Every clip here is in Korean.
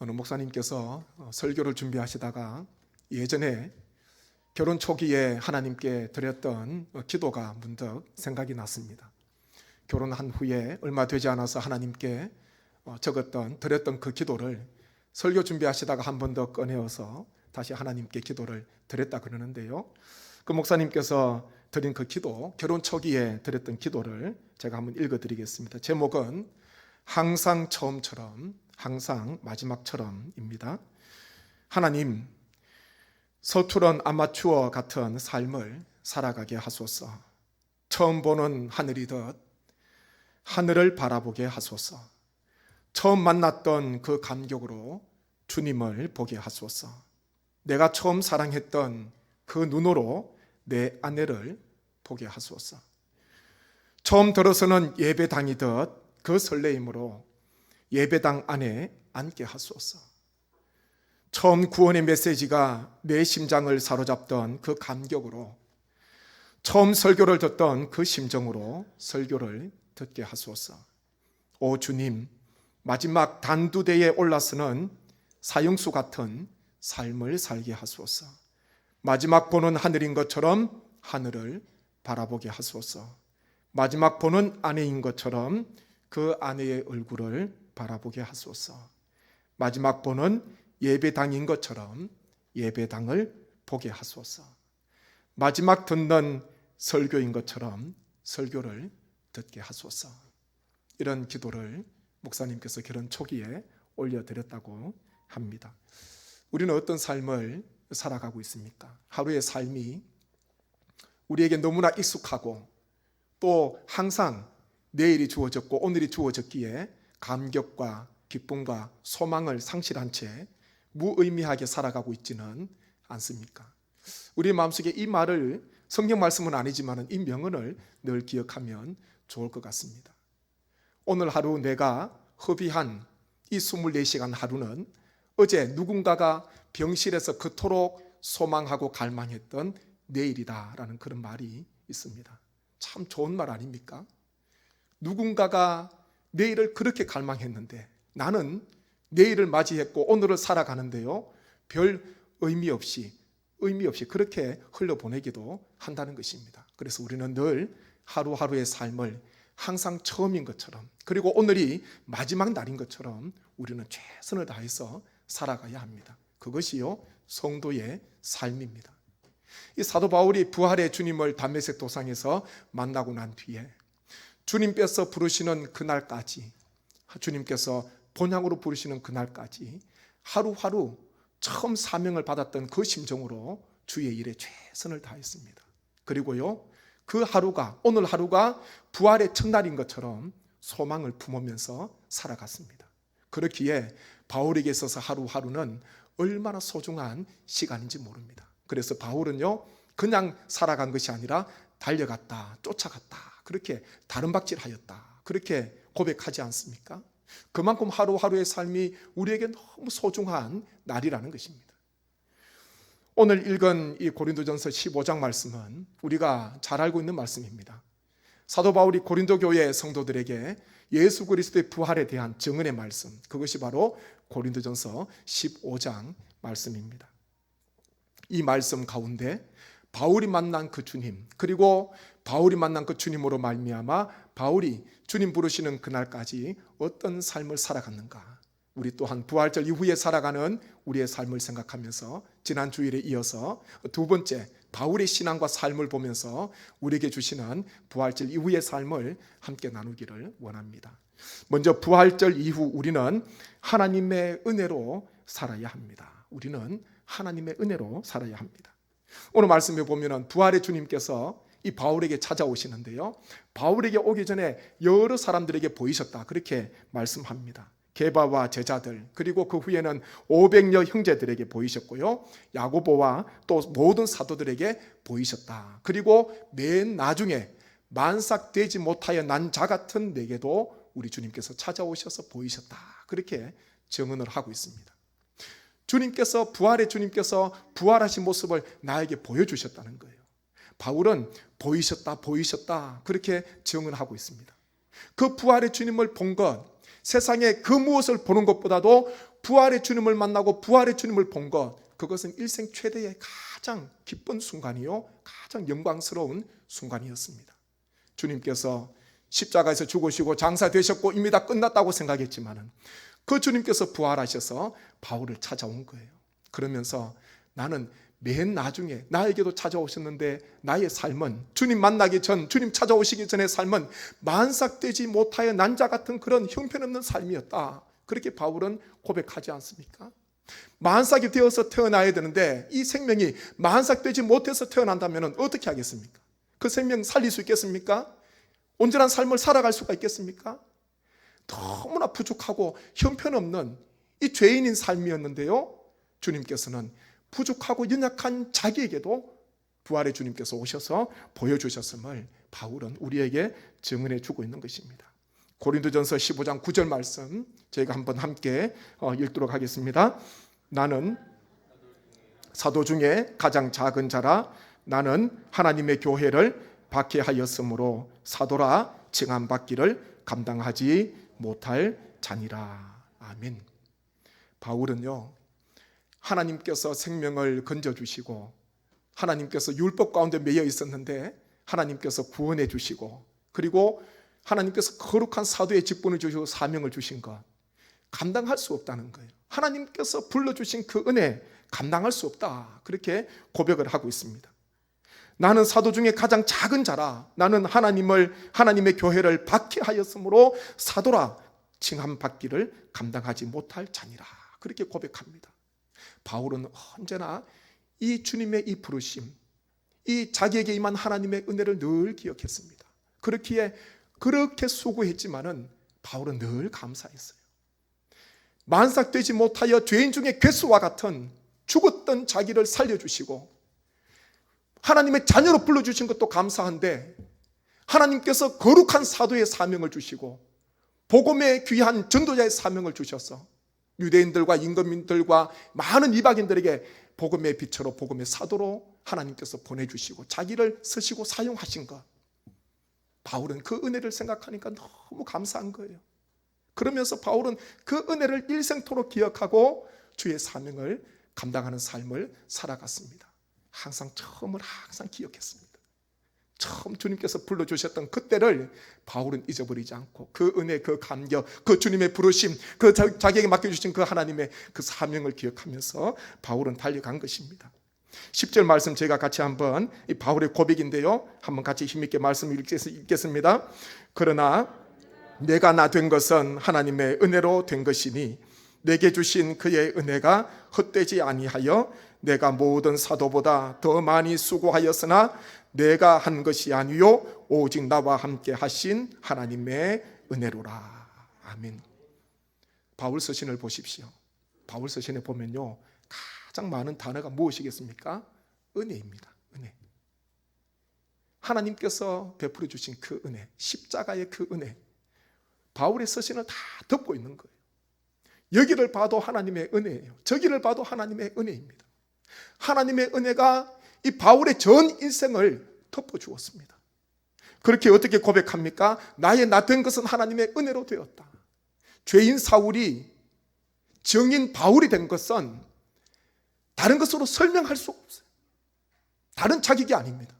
어느 목사님께서 설교를 준비하시다가 예전에 결혼 초기에 하나님께 드렸던 기도가 문득 생각이 났습니다. 결혼한 후에 얼마 되지 않아서 하나님께 드렸던 그 기도를 설교 준비하시다가 한 번 더 꺼내어서 다시 하나님께 기도를 드렸다 그러는데요. 그 목사님께서 드린 그 기도, 결혼 초기에 드렸던 기도를 제가 한번 읽어드리겠습니다. 제목은 항상 처음처럼, 항상 마지막처럼입니다. 하나님, 서투른 아마추어 같은 삶을 살아가게 하소서. 처음 보는 하늘이듯 하늘을 바라보게 하소서. 처음 만났던 그 감격으로 주님을 보게 하소서. 내가 처음 사랑했던 그 눈으로 내 아내를 보게 하소서. 처음 들어서는 예배당이듯 그 설레임으로 예배당 안에 앉게 하소서. 처음 구원의 메시지가 내 심장을 사로잡던 그 감격으로, 처음 설교를 듣던 그 심정으로 설교를 듣게 하소서. 오 주님, 마지막 단두대에 올라서는 사형수 같은 삶을 살게 하소서. 마지막 보는 하늘인 것처럼 하늘을 바라보게 하소서. 마지막 보는 아내인 것처럼 그 아내의 얼굴을 바라보게 하소서. 마지막 보는 예배당인 것처럼 예배당을 보게 하소서. 마지막 듣는 설교인 것처럼 설교를 듣게 하소서. 이런 기도를 목사님께서 결혼 초기에 올려드렸다고 합니다. 우리는 어떤 삶을 살아가고 있습니까? 하루의 삶이 우리에게 너무나 익숙하고 또 항상 내일이 주어졌고 오늘이 주어졌기에 감격과 기쁨과 소망을 상실한 채 무의미하게 살아가고 있지는 않습니까? 우리 마음속에 이 말을, 성경 말씀은 아니지만 이 명언을 늘 기억하면 좋을 것 같습니다. 오늘 하루 내가 허비한 이 24시간 하루는 어제 누군가가 병실에서 그토록 소망하고 갈망했던 내일이다라는 그런 말이 있습니다. 참 좋은 말 아닙니까? 누군가가 내일을 그렇게 갈망했는데 나는 내일을 맞이했고 오늘을 살아가는데요, 별 의미 없이 그렇게 흘려보내기도 한다는 것입니다. 그래서 우리는 늘 하루하루의 삶을 항상 처음인 것처럼, 그리고 오늘이 마지막 날인 것처럼 우리는 최선을 다해서 살아가야 합니다. 그것이요 성도의 삶입니다. 이 사도 바울이 부활의 주님을 담메색 도상에서 만나고 난 뒤에 주님께서 부르시는 그날까지, 주님께서 본향으로 부르시는 그날까지 하루하루 처음 사명을 받았던 그 심정으로 주의 일에 최선을 다했습니다. 그리고요, 그 하루가, 오늘 하루가 부활의 첫날인 것처럼 소망을 품으면서 살아갔습니다. 그렇기에 바울에게 있어서 하루하루는 얼마나 소중한 시간인지 모릅니다. 그래서 바울은요, 그냥 살아간 것이 아니라 달려갔다, 쫓아갔다, 그렇게 다름박질하였다, 그렇게 고백하지 않습니까? 그만큼 하루하루의 삶이 우리에게 너무 소중한 날이라는 것입니다. 오늘 읽은 이 고린도전서 15장 말씀은 우리가 잘 알고 있는 말씀입니다. 사도 바울이 고린도 교회 성도들에게 예수 그리스도의 부활에 대한 증언의 말씀, 그것이 바로 고린도전서 15장 말씀입니다. 이 말씀 가운데 바울이 만난 그 주님, 그리고 바울이 만난 그 주님으로 말미암아 바울이 주님 부르시는 그날까지 어떤 삶을 살아갔는가, 우리 또한 부활절 이후에 살아가는 우리의 삶을 생각하면서 지난 주일에 이어서 두 번째 바울의 신앙과 삶을 보면서 우리에게 주시는 부활절 이후의 삶을 함께 나누기를 원합니다. 먼저 부활절 이후 우리는 하나님의 은혜로 살아야 합니다. 우리는 하나님의 은혜로 살아야 합니다. 오늘 말씀에 보면 부활의 주님께서 이 바울에게 찾아오시는데요, 바울에게 오기 전에 여러 사람들에게 보이셨다, 그렇게 말씀합니다. 게바와 제자들, 그리고 그 후에는 500여 형제들에게 보이셨고요, 야고보와 또 모든 사도들에게 보이셨다. 그리고 맨 나중에 만삭되지 못하여 난 자 같은 내게도 우리 주님께서 찾아오셔서 보이셨다, 그렇게 증언을 하고 있습니다. 주님께서, 부활의 주님께서 부활하신 모습을 나에게 보여주셨다는 거예요. 바울은 보이셨다 그렇게 증언하고 있습니다. 그 부활의 주님을 본 것, 세상에 그 무엇을 보는 것보다도 부활의 주님을 만나고 부활의 주님을 본 것, 그것은 일생 최대의 가장 기쁜 순간이요, 가장 영광스러운 순간이었습니다. 주님께서 십자가에서 죽으시고 장사되셨고 이미 다 끝났다고 생각했지만은 그 주님께서 부활하셔서 바울을 찾아온 거예요. 그러면서 나는 맨 나중에 나에게도 찾아오셨는데 나의 삶은 주님 만나기 전, 주님 찾아오시기 전의 삶은 만삭되지 못하여 난자 같은 그런 형편없는 삶이었다. 그렇게 바울은 고백하지 않습니까? 만삭이 되어서 태어나야 되는데 이 생명이 만삭되지 못해서 태어난다면 어떻게 하겠습니까? 그 생명 살릴 수 있겠습니까? 온전한 삶을 살아갈 수가 있겠습니까? 너무나 부족하고 형편없는 이 죄인인 삶이었는데요, 주님께서는 부족하고 연약한 자기에게도 부활의 주님께서 오셔서 보여주셨음을 바울은 우리에게 증언해 주고 있는 것입니다. 고린도전서 15장 9절 말씀 저희가 한번 함께 읽도록 하겠습니다. 나는 사도 중에 가장 작은 자라. 나는 하나님의 교회를 박해하였으므로 사도라 칭함받기를 감당하지 못할 자니라. 아멘. 바울은요, 하나님께서 생명을 건져주시고 하나님께서 율법 가운데 매여 있었는데 하나님께서 구원해 주시고 그리고 하나님께서 거룩한 사도의 직분을 주시고 사명을 주신 것 감당할 수 없다는 거예요. 하나님께서 불러주신 그 은혜 감당할 수 없다, 그렇게 고백을 하고 있습니다. 나는 사도 중에 가장 작은 자라. 나는 하나님의 교회를 박해하였으므로 사도라 칭함받기를 감당하지 못할 자니라, 그렇게 고백합니다. 바울은 언제나 이 주님의 이 부르심, 이 자기에게 임한 하나님의 은혜를 늘 기억했습니다. 그렇기에 그렇게 수고했지만은 바울은 늘 감사했어요. 만삭되지 못하여 죄인 중에 괴수와 같은 죽었던 자기를 살려주시고 하나님의 자녀로 불러주신 것도 감사한데 하나님께서 거룩한 사도의 사명을 주시고 복음의 귀한 전도자의 사명을 주셔서 유대인들과 임금민들과 많은 이방인들에게 복음의 빛으로 복음의 사도로 하나님께서 보내주시고 자기를 쓰시고 사용하신 것, 바울은 그 은혜를 생각하니까 너무 감사한 거예요. 그러면서 바울은 그 은혜를 일생토록 기억하고 주의 사명을 감당하는 삶을 살아갔습니다. 항상 처음을 항상 기억했습니다. 처음 주님께서 불러주셨던 그때를 바울은 잊어버리지 않고 그 은혜, 그 감격, 그 주님의 부르심, 그 자기에게 맡겨주신 그 하나님의 그 사명을 기억하면서 바울은 달려간 것입니다. 10절 말씀 제가 같이 한번, 이 바울의 고백인데요, 한번 같이 힘있게 말씀을 읽겠습니다. 그러나 내가 나 된 것은 하나님의 은혜로 된 것이니 내게 주신 그의 은혜가 헛되지 아니하여 내가 모든 사도보다 더 많이 수고하였으나 내가 한 것이 아니요 오직 나와 함께 하신 하나님의 은혜로라. 아멘. 바울 서신을 보십시오. 바울 서신에 보면요, 가장 많은 단어가 무엇이겠습니까? 은혜입니다. 은혜. 하나님께서 베풀어 주신 그 은혜, 십자가의 그 은혜, 바울의 서신을 다 덮고 있는 거예요. 여기를 봐도 하나님의 은혜예요. 저기를 봐도 하나님의 은혜입니다. 하나님의 은혜가 이 바울의 전 인생을 덮어주었습니다. 그렇게 어떻게 고백합니까? 나의 나 된 것은 하나님의 은혜로 되었다. 죄인 사울이 정인 바울이 된 것은 다른 것으로 설명할 수 없어요. 다른 자격이 아닙니다.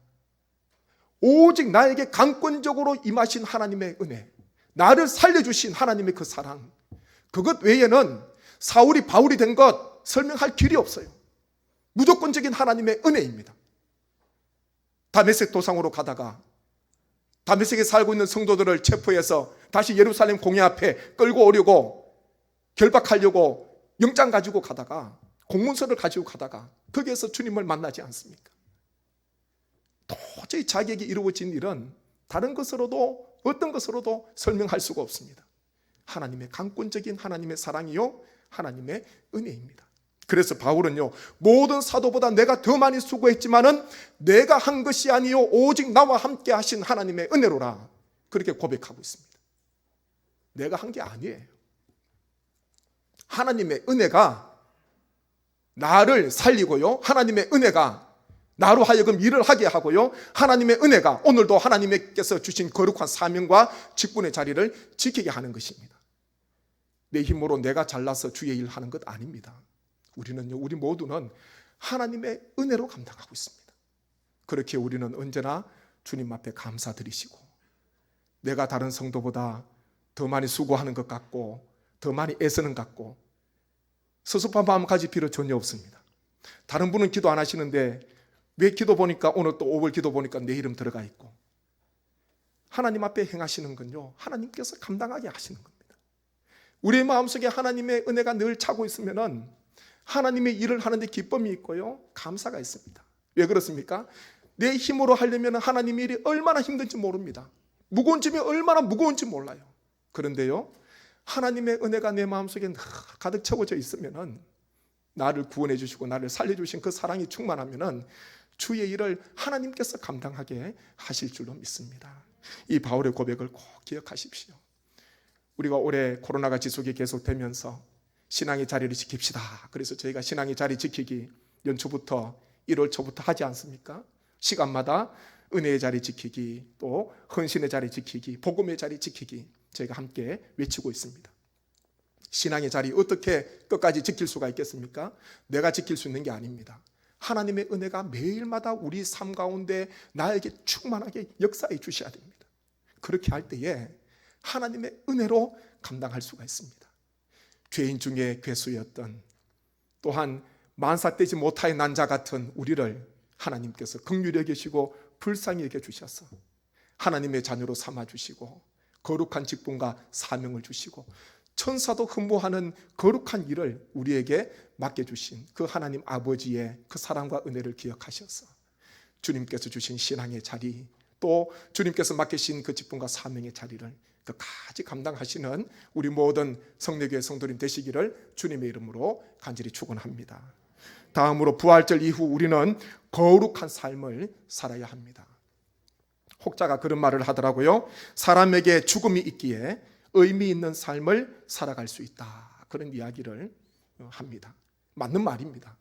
오직 나에게 강권적으로 임하신 하나님의 은혜, 나를 살려주신 하나님의 그 사랑, 그것 외에는 사울이 바울이 된 것 설명할 길이 없어요. 무조건적인 하나님의 은혜입니다. 다메섹 도상으로 가다가 다메섹에 살고 있는 성도들을 체포해서 다시 예루살렘 공회 앞에 끌고 오려고 결박하려고 영장 가지고 가다가, 공문서를 가지고 가다가 거기에서 주님을 만나지 않습니까? 도저히 자기에게 이루어진 일은 다른 것으로도 어떤 것으로도 설명할 수가 없습니다. 하나님의 강권적인 하나님의 사랑이요 하나님의 은혜입니다. 그래서 바울은요, 모든 사도보다 내가 더 많이 수고했지만은 내가 한 것이 아니요 오직 나와 함께 하신 하나님의 은혜로라, 그렇게 고백하고 있습니다. 내가 한 게 아니에요. 하나님의 은혜가 나를 살리고요, 하나님의 은혜가 나로 하여금 일을 하게 하고요, 하나님의 은혜가 오늘도 하나님께서 주신 거룩한 사명과 직분의 자리를 지키게 하는 것입니다. 내 힘으로 내가 잘나서 주의 일을 하는 것 아닙니다. 우리 모두는 하나님의 은혜로 감당하고 있습니다. 그렇게 우리는 언제나 주님 앞에 감사드리시고, 내가 다른 성도보다 더 많이 수고하는 것 같고 더 많이 애쓰는 것 같고 섭섭한 마음 가질 필요 전혀 없습니다. 다른 분은 기도 안 하시는데 왜 기도 보니까 오늘 또 5월 기도 보니까 내 이름 들어가 있고, 하나님 앞에 행하시는 건요, 하나님께서 감당하게 하시는 겁니다. 우리의 마음속에 하나님의 은혜가 늘 차고 있으면은 하나님의 일을 하는데 기쁨이 있고요, 감사가 있습니다. 왜 그렇습니까? 내 힘으로 하려면 하나님의 일이 얼마나 힘든지 모릅니다. 무거운 짐이 얼마나 무거운지 몰라요. 그런데요, 하나님의 은혜가 내 마음속에 가득 채워져 있으면은, 나를 구원해 주시고 나를 살려주신 그 사랑이 충만하면은 주의 일을 하나님께서 감당하게 하실 줄로 믿습니다. 이 바울의 고백을 꼭 기억하십시오. 우리가 올해 코로나가 지속이 계속되면서 신앙의 자리를 지킵시다. 그래서 저희가 신앙의 자리 지키기 연초부터 1월 초부터 하지 않습니까? 시간마다 은혜의 자리 지키기, 또 헌신의 자리 지키기, 복음의 자리 지키기, 저희가 함께 외치고 있습니다. 신앙의 자리 어떻게 끝까지 지킬 수가 있겠습니까? 내가 지킬 수 있는 게 아닙니다. 하나님의 은혜가 매일마다 우리 삶 가운데 나에게 충만하게 역사해 주셔야 됩니다. 그렇게 할 때에 하나님의 은혜로 감당할 수가 있습니다. 죄인 중에 괴수였던, 또한 만사되지 못하여 난 자 같은 우리를 하나님께서 긍휼히 여기시고 불쌍히 여겨주셔서 하나님의 자녀로 삼아주시고 거룩한 직분과 사명을 주시고 천사도 흠모하는 거룩한 일을 우리에게 맡겨주신 그 하나님 아버지의 그 사랑과 은혜를 기억하셔서 주님께서 주신 신앙의 자리, 또 주님께서 맡기신 그 직분과 사명의 자리를 끝까지 감당하시는 우리 모든 성례교회 성도님 되시기를 주님의 이름으로 간절히 축원합니다. 다음으로 부활절 이후 우리는 거룩한 삶을 살아야 합니다. 혹자가 그런 말을 하더라고요. 사람에게 죽음이 있기에 의미 있는 삶을 살아갈 수 있다. 그런 이야기를 합니다. 맞는 말입니다.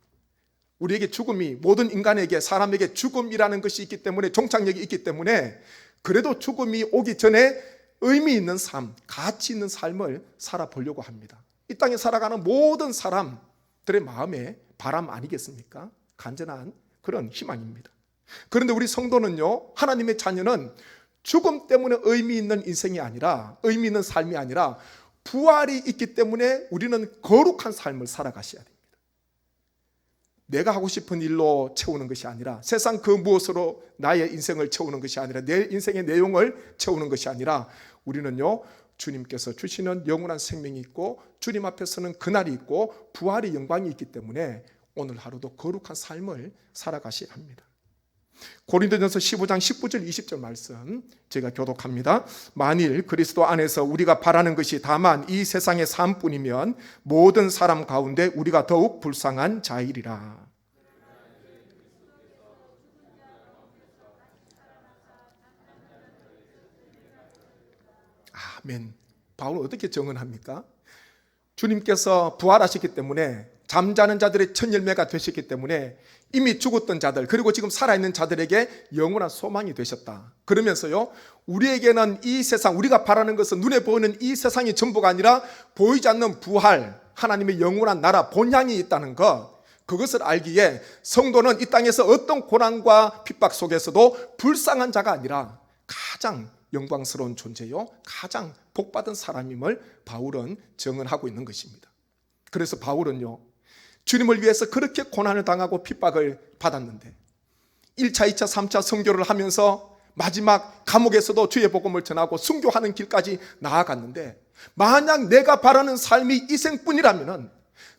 우리에게 죽음이, 모든 인간에게, 사람에게 죽음이라는 것이 있기 때문에, 종착역이 있기 때문에, 그래도 죽음이 오기 전에 의미 있는 삶, 가치 있는 삶을 살아보려고 합니다. 이 땅에 살아가는 모든 사람들의 마음에 바람 아니겠습니까? 간절한 그런 희망입니다. 그런데 우리 성도는요, 하나님의 자녀는 죽음 때문에 의미 있는 인생이 아니라, 의미 있는 삶이 아니라 부활이 있기 때문에 우리는 거룩한 삶을 살아가셔야 됩니다. 내가 하고 싶은 일로 채우는 것이 아니라, 세상 그 무엇으로 나의 인생을 채우는 것이 아니라, 내 인생의 내용을 채우는 것이 아니라, 우리는요, 주님께서 주시는 영원한 생명이 있고 주님 앞에서는 그날이 있고 부활의 영광이 있기 때문에 오늘 하루도 거룩한 삶을 살아가셔야 합니다. 고린도전서 15장 19절 20절 말씀 제가 교독합니다. 만일 그리스도 안에서 우리가 바라는 것이 다만 이 세상의 삶뿐이면 모든 사람 가운데 우리가 더욱 불쌍한 자이리라. 아멘. 바울은 어떻게 정언합니까? 주님께서 부활하셨기 때문에, 잠자는 자들의 첫 열매가 되셨기 때문에 이미 죽었던 자들, 그리고 지금 살아있는 자들에게 영원한 소망이 되셨다. 그러면서요, 우리에게는 이 세상, 우리가 바라는 것은 눈에 보이는 이 세상이 전부가 아니라 보이지 않는 부활, 하나님의 영원한 나라, 본향이 있다는 것, 그것을 알기에 성도는 이 땅에서 어떤 고난과 핍박 속에서도 불쌍한 자가 아니라 가장 영광스러운 존재요, 가장 복받은 사람임을 바울은 증언하고 있는 것입니다. 그래서 바울은요, 주님을 위해서 그렇게 고난을 당하고 핍박을 받았는데 1차, 2차, 3차 선교를 하면서 마지막 감옥에서도 주의 복음을 전하고 순교하는 길까지 나아갔는데, 만약 내가 바라는 삶이 이 생뿐이라면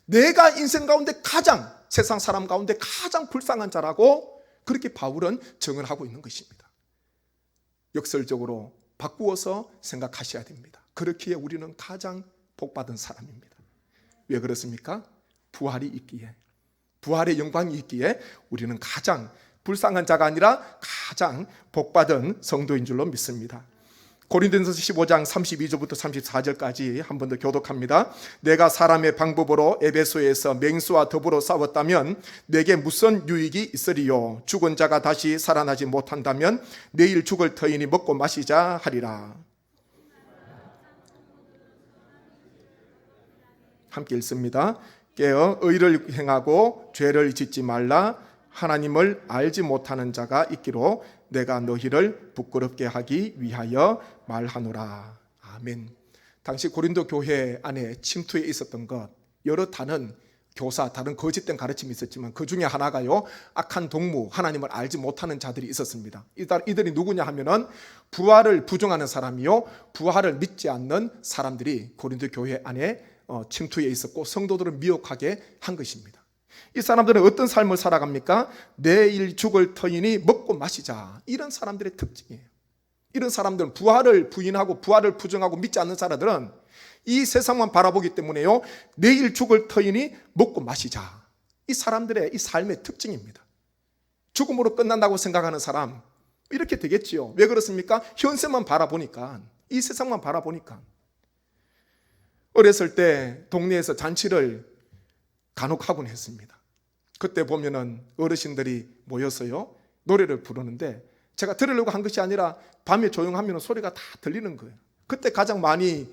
내가 인생 가운데 가장, 세상 사람 가운데 가장 불쌍한 자라고 그렇게 바울은 증언하고 있는 것입니다. 역설적으로 바꾸어서 생각하셔야 됩니다. 그렇기에 우리는 가장 복받은 사람입니다. 왜 그렇습니까? 부활이 있기에, 부활의 영광이 있기에 우리는 가장 불쌍한 자가 아니라 가장 복받은 성도인 줄로 믿습니다. 고린도전서 15장 32절부터 34절까지 한 번 더 교독합니다. 내가 사람의 방법으로 에베소에서 맹수와 더불어 싸웠다면 내게 무슨 유익이 있으리요? 죽은 자가 다시 살아나지 못한다면 내일 죽을 터이니 먹고 마시자 하리라. 함께 읽습니다. 깨어 의를 행하고 죄를 짓지 말라. 하나님을 알지 못하는 자가 있기로 내가 너희를 부끄럽게 하기 위하여 말하노라. 아멘. 당시 고린도 교회 안에 침투해 있었던 것, 여러 다른 교사, 다른 거짓된 가르침이 있었지만 그 중에 하나가요, 악한 동무, 하나님을 알지 못하는 자들이 있었습니다. 이들이 누구냐 하면은 부활을 부정하는 사람이요, 부활을 믿지 않는 사람들이 고린도 교회 안에 침투해 있었고 성도들을 미혹하게 한 것입니다. 이 사람들은 어떤 삶을 살아갑니까? 내일 죽을 터이니 먹고 마시자. 이런 사람들의 특징이에요. 이런 사람들은 부활을 부인하고 부활을 부정하고 믿지 않는 사람들은 이 세상만 바라보기 때문에요, 내일 죽을 터이니 먹고 마시자. 이 사람들의 이 삶의 특징입니다. 죽음으로 끝난다고 생각하는 사람, 이렇게 되겠지요. 왜 그렇습니까? 현세만 바라보니까, 이 세상만 바라보니까. 어렸을 때 동네에서 잔치를 간혹 하곤 했습니다. 그때 보면은 어르신들이 모여서요, 노래를 부르는데 제가 들으려고 한 것이 아니라 밤에 조용하면 소리가 다 들리는 거예요. 그때 가장 많이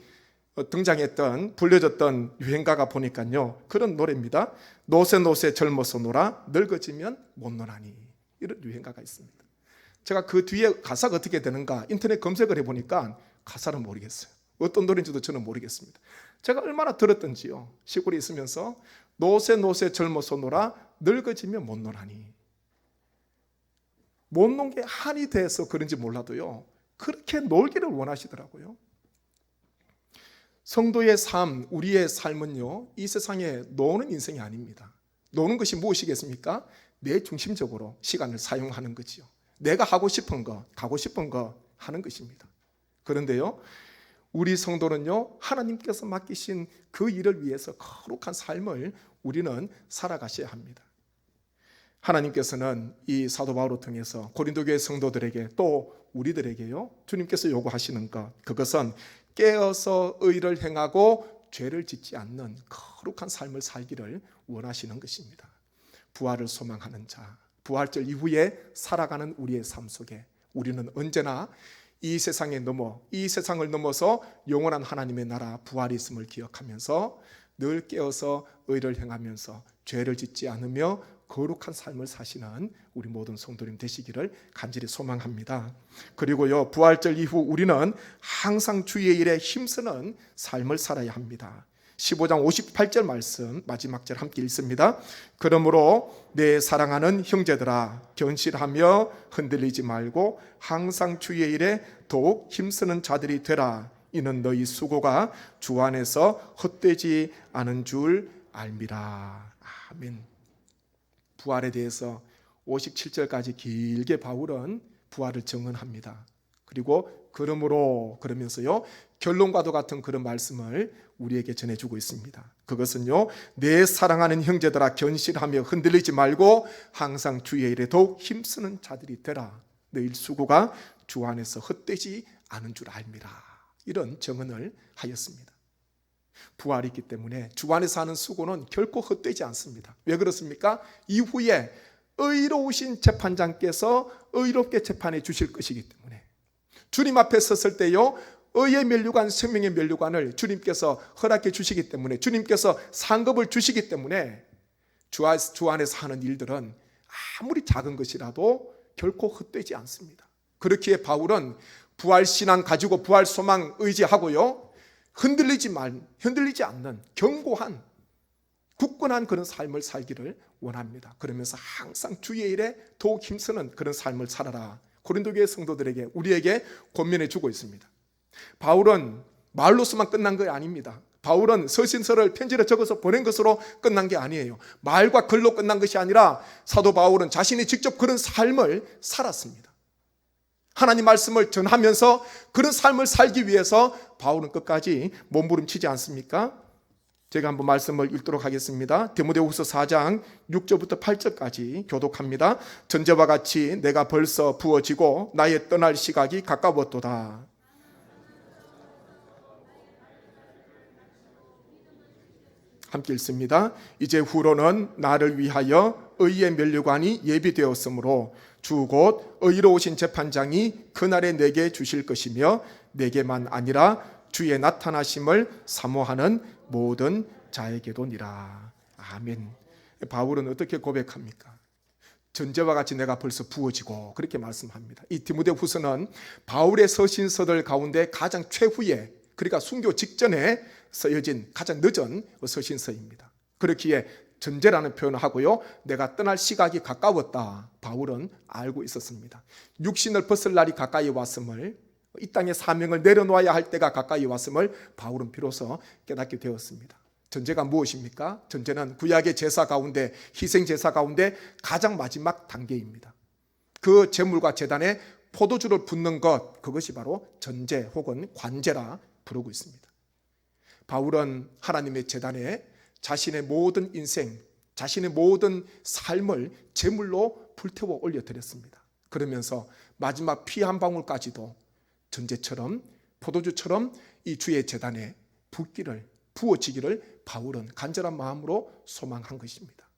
등장했던, 불려졌던 유행가가 보니까요, 그런 노래입니다. 노세 노세 젊어서 놀아 늙어지면 못 노나니. 이런 유행가가 있습니다. 제가 그 뒤에 가사가 어떻게 되는가 인터넷 검색을 해보니까 가사를 모르겠어요. 어떤 노래인지도 저는 모르겠습니다. 제가 얼마나 들었던지요. 시골에 있으면서 노세 노세 젊어서 놀아 늙어지면 못 노나니. 못 논 게 한이 돼서 그런지 몰라도요, 그렇게 놀기를 원하시더라고요. 성도의 삶, 우리의 삶은요, 이 세상에 노는 인생이 아닙니다. 노는 것이 무엇이겠습니까? 내 중심적으로 시간을 사용하는 거지요. 내가 하고 싶은 거, 가고 싶은 거 하는 것입니다. 그런데요, 우리 성도는요, 하나님께서 맡기신 그 일을 위해서 거룩한 삶을 우리는 살아가셔야 합니다. 하나님께서는 이 사도 바울을 통해서 고린도 교회 성도들에게 또 우리들에게요, 주님께서 요구하시는 것, 그것은 깨어서 의를 행하고 죄를 짓지 않는 거룩한 삶을 살기를 원하시는 것입니다. 부활을 소망하는 자, 부활절 이후에 살아가는 우리의 삶 속에 우리는 언제나 이 세상을 넘어서 영원한 하나님의 나라 부활이 있음을 기억하면서 늘 깨어서 의를 행하면서 죄를 짓지 않으며 거룩한 삶을 사시는 우리 모든 성도님 되시기를 간절히 소망합니다. 그리고요, 부활절 이후 우리는 항상 주의 일에 힘쓰는 삶을 살아야 합니다. 15장 58절 말씀 마지막 절 함께 읽습니다. 그러므로 내 사랑하는 형제들아, 견실하며 흔들리지 말고 항상 주의 일에 더욱 힘쓰는 자들이 되라. 이는 너희 수고가 주 안에서 헛되지 않은 줄 알미라. 아멘. 부활에 대해서 57절까지 길게 바울은 부활을 증언합니다. 그리고 그러면서요, 결론과도 같은 그런 말씀을 우리에게 전해주고 있습니다. 그것은요, 내 사랑하는 형제들아, 견실하며 흔들리지 말고 항상 주의 일에 더욱 힘쓰는 자들이 되라. 너희 수고가 주 안에서 헛되지 않은 줄 알미라. 이런 증언을 하였습니다. 부활이 있기 때문에 주 안에서 하는 수고는 결코 헛되지 않습니다. 왜 그렇습니까? 이후에 의로우신 재판장께서 의롭게 재판해 주실 것이기 때문에, 주님 앞에 섰을 때요, 의의 면류관, 생명의 면류관을 주님께서 허락해 주시기 때문에, 주님께서 상급을 주시기 때문에 주 안에서 하는 일들은 아무리 작은 것이라도 결코 헛되지 않습니다. 그렇기에 바울은 부활 신앙 가지고 부활 소망 의지하고요, 흔들리지 않는 견고한 굳건한 그런 삶을 살기를 원합니다. 그러면서 항상 주의 일에 더욱 힘쓰는 그런 삶을 살아라. 고린도 교회 성도들에게, 우리에게 권면해 주고 있습니다. 바울은 말로서만 끝난 게 아닙니다. 바울은 서신서를 편지를 적어서 보낸 것으로 끝난 게 아니에요. 말과 글로 끝난 것이 아니라 사도 바울은 자신이 직접 그런 삶을 살았습니다. 하나님 말씀을 전하면서 그런 삶을 살기 위해서 바울은 끝까지 몸부림치지 않습니까? 제가 한번 말씀을 읽도록 하겠습니다. 디모데후서 4장 6절부터 8절까지 교독합니다. 전제와 같이 내가 벌써 부어지고 나의 떠날 시각이 가까웠도다. 함께 읽습니다. 이제 후로는 나를 위하여 의의 면류관이 예비되었으므로 주 곧 의로우신 재판장이 그날에 내게 주실 것이며 내게만 아니라 주의 나타나심을 사모하는 모든 자에게도니라. 아멘. 바울은 어떻게 고백합니까? 전제와 같이 내가 벌써 부어지고 그렇게 말씀합니다. 이 디모데후서는 바울의 서신서들 가운데 가장 최후에, 그러니까 순교 직전에 쓰여진 가장 늦은 서신서입니다. 그렇기에 전제라는 표현을 하고요, 내가 떠날 시각이 가까웠다, 바울은 알고 있었습니다. 육신을 벗을 날이 가까이 왔음을, 이 땅의 사명을 내려놓아야 할 때가 가까이 왔음을 바울은 비로소 깨닫게 되었습니다. 전제가 무엇입니까? 전제는 구약의 제사 가운데, 희생 제사 가운데 가장 마지막 단계입니다. 그 제물과 제단에 포도주를 붓는 것, 그것이 바로 전제 혹은 관제라 부르고 있습니다. 바울은 하나님의 제단에 자신의 모든 인생, 자신의 모든 삶을 제물로 불태워 올려드렸습니다. 그러면서 마지막 피 한 방울까지도 전제처럼, 포도주처럼 이 주의 제단에 부어지기를 바울은 간절한 마음으로 소망한 것입니다.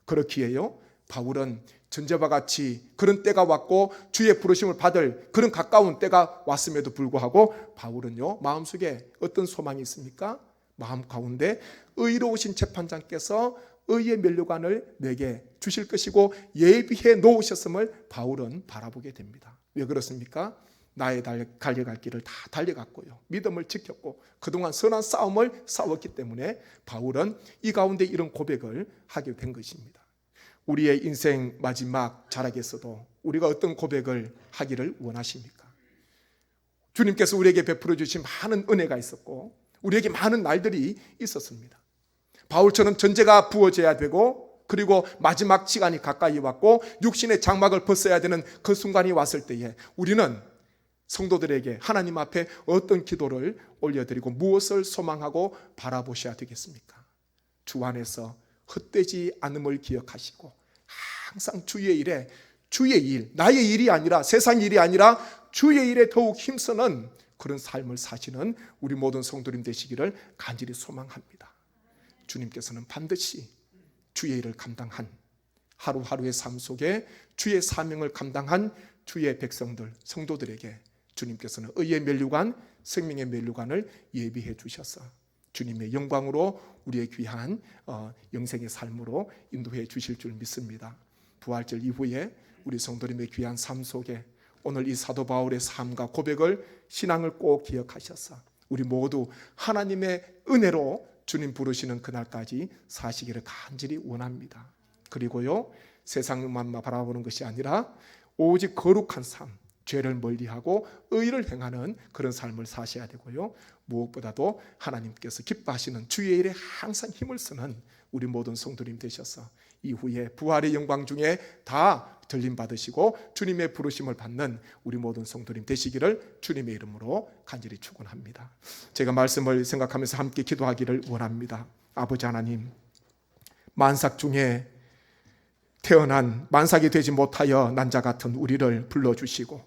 그렇기에요, 바울은 전제와 같이 그런 때가 왔고 주의 부르심을 받을 그런 가까운 때가 왔음에도 불구하고 바울은요, 마음속에 어떤 소망이 있습니까? 마음 가운데 의로우신 재판장께서 의의 면류관을 내게 주실 것이고 예비해 놓으셨음을 바울은 바라보게 됩니다. 왜 그렇습니까? 나의 달려갈 길을 다 달려갔고요, 믿음을 지켰고 그동안 선한 싸움을 싸웠기 때문에 바울은 이 가운데 이런 고백을 하게 된 것입니다. 우리의 인생 마지막 자락에서도 우리가 어떤 고백을 하기를 원하십니까? 주님께서 우리에게 베풀어 주신 많은 은혜가 있었고 우리에게 많은 날들이 있었습니다. 바울처럼 전제가 부어져야 되고, 그리고 마지막 시간이 가까이 왔고 육신의 장막을 벗어야 되는 그 순간이 왔을 때에 우리는 성도들에게 하나님 앞에 어떤 기도를 올려드리고 무엇을 소망하고 바라보셔야 되겠습니까? 주 안에서 헛되지 않음을 기억하시고 항상 주의 일에, 주의 일, 나의 일이 아니라, 세상 일이 아니라 주의 일에 더욱 힘쓰는 그런 삶을 사시는 우리 모든 성도님 되시기를 간절히 소망합니다. 주님께서는 반드시 주의 일을 감당한, 하루하루의 삶 속에 주의 사명을 감당한 주의 백성들, 성도들에게 주님께서는 의의 면류관, 생명의 면류관을 예비해 주셔서 주님의 영광으로 우리의 귀한 영생의 삶으로 인도해 주실 줄 믿습니다. 부활절 이후에 우리 성도님의 귀한 삶 속에 오늘 이 사도 바울의 삶과 고백을, 신앙을 꼭 기억하셔서 우리 모두 하나님의 은혜로 주님 부르시는 그날까지 사시기를 간절히 원합니다. 그리고요, 세상만 바라보는 것이 아니라 오직 거룩한 삶, 죄를 멀리하고 의를 행하는 그런 삶을 사셔야 되고요, 무엇보다도 하나님께서 기뻐하시는 주의 일에 항상 힘을 쓰는 우리 모든 성도님 되셔서 이후에 부활의 영광 중에 다 들림 받으시고 주님의 부르심을 받는 우리 모든 성도님 되시기를 주님의 이름으로 간절히 축원합니다. 제가 말씀을 생각하면서 함께 기도하기를 원합니다. 아버지 하나님, 만삭 중에 태어난, 만삭이 되지 못하여 난 자 같은 우리를 불러주시고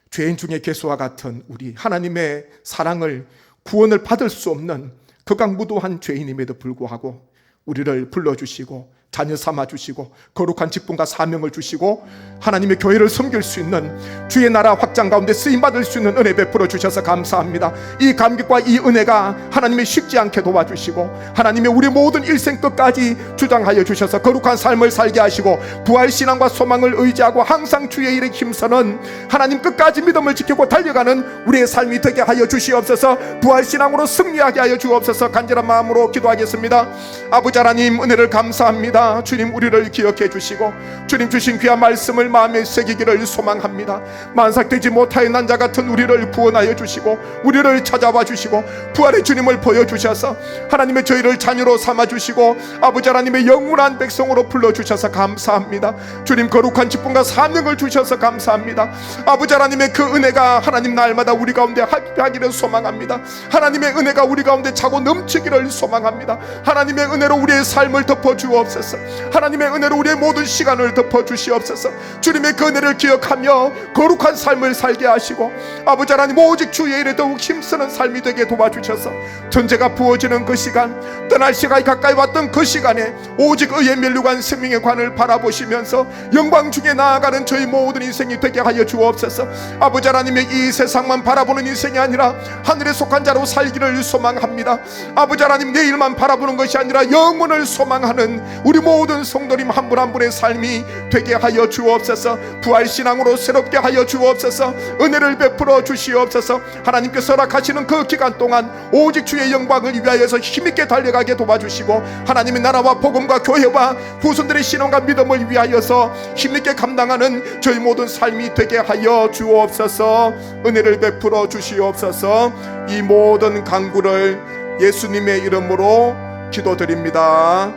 죄인 중에 괴수와 같은 우리, 하나님의 사랑을, 구원을 받을 수 없는 극악무도한 죄인임에도 불구하고 우리를 불러주시고 자녀 삼아주시고 거룩한 직분과 사명을 주시고 하나님의 교회를 섬길 수 있는, 주의 나라 확장 가운데 쓰임받을 수 있는 은혜 베풀어 주셔서 감사합니다. 이 감격과 이 은혜가 하나님의 식지 않게 도와주시고 하나님의 우리 모든 일생 끝까지 주장하여 주셔서 거룩한 삶을 살게 하시고 부활신앙과 소망을 의지하고 항상 주의 일에 힘쓰는, 하나님 끝까지 믿음을 지키고 달려가는 우리의 삶이 되게 하여 주시옵소서. 부활신앙으로 승리하게 하여 주옵소서. 간절한 마음으로 기도하겠습니다. 아버지 하나님, 은혜를 감사합니다. 주님, 우리를 기억해 주시고 주님 주신 귀한 말씀을 마음에 새기기를 소망합니다. 만삭되지 못하여 난 자 같은 우리를 구원하여 주시고 우리를 찾아와 주시고 부활의 주님을 보여주셔서 하나님의 저희를 자녀로 삼아주시고 아버지 하나님의 영원한 백성으로 불러주셔서 감사합니다. 주님, 거룩한 직분과 사명을 주셔서 감사합니다. 아버지 하나님의 그 은혜가 하나님 날마다 우리 가운데 하기를 소망합니다. 하나님의 은혜가 우리 가운데 차고 넘치기를 소망합니다. 하나님의 은혜로 우리의 삶을 덮어 주옵소서. 주시옵소서. 하나님의 은혜로 우리의 모든 시간을 덮어 주시옵소서. 주님의 그 은혜를 기억하며 거룩한 삶을 살게 하시고 아버지 하나님 오직 주의 일에 더욱 힘쓰는 삶이 되게 도와주셔서 전제가 부어지는 그 시간, 떠날 시간이 가까이 왔던 그 시간에 오직 의의 면류관 생명의 관을 바라보시면서 영광 중에 나아가는 저희 모든 인생이 되게 하여 주옵소서. 아버지 하나님의 이 세상만 바라보는 인생이 아니라 하늘에 속한 자로 살기를 소망합니다. 아버지 하나님 내일만 바라보는 것이 아니라 영원을 소망하는 우리 모든 성도님 한 분 한 분의 삶이 되게 하여 주옵소서. 부활신앙으로 새롭게 하여 주옵소서. 은혜를 베풀어 주시옵소서. 하나님께서 허락하시는 그 기간 동안 오직 주의 영광을 위하여서 힘있게 달려가게 도와주시고 하나님의 나라와 복음과 교회와 후손들의 신앙과 믿음을 위하여서 힘있게 감당하는 저희 모든 삶이 되게 하여 주옵소서. 은혜를 베풀어 주시옵소서. 이 모든 간구를 예수님의 이름으로 기도드립니다.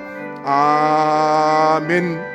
아멘.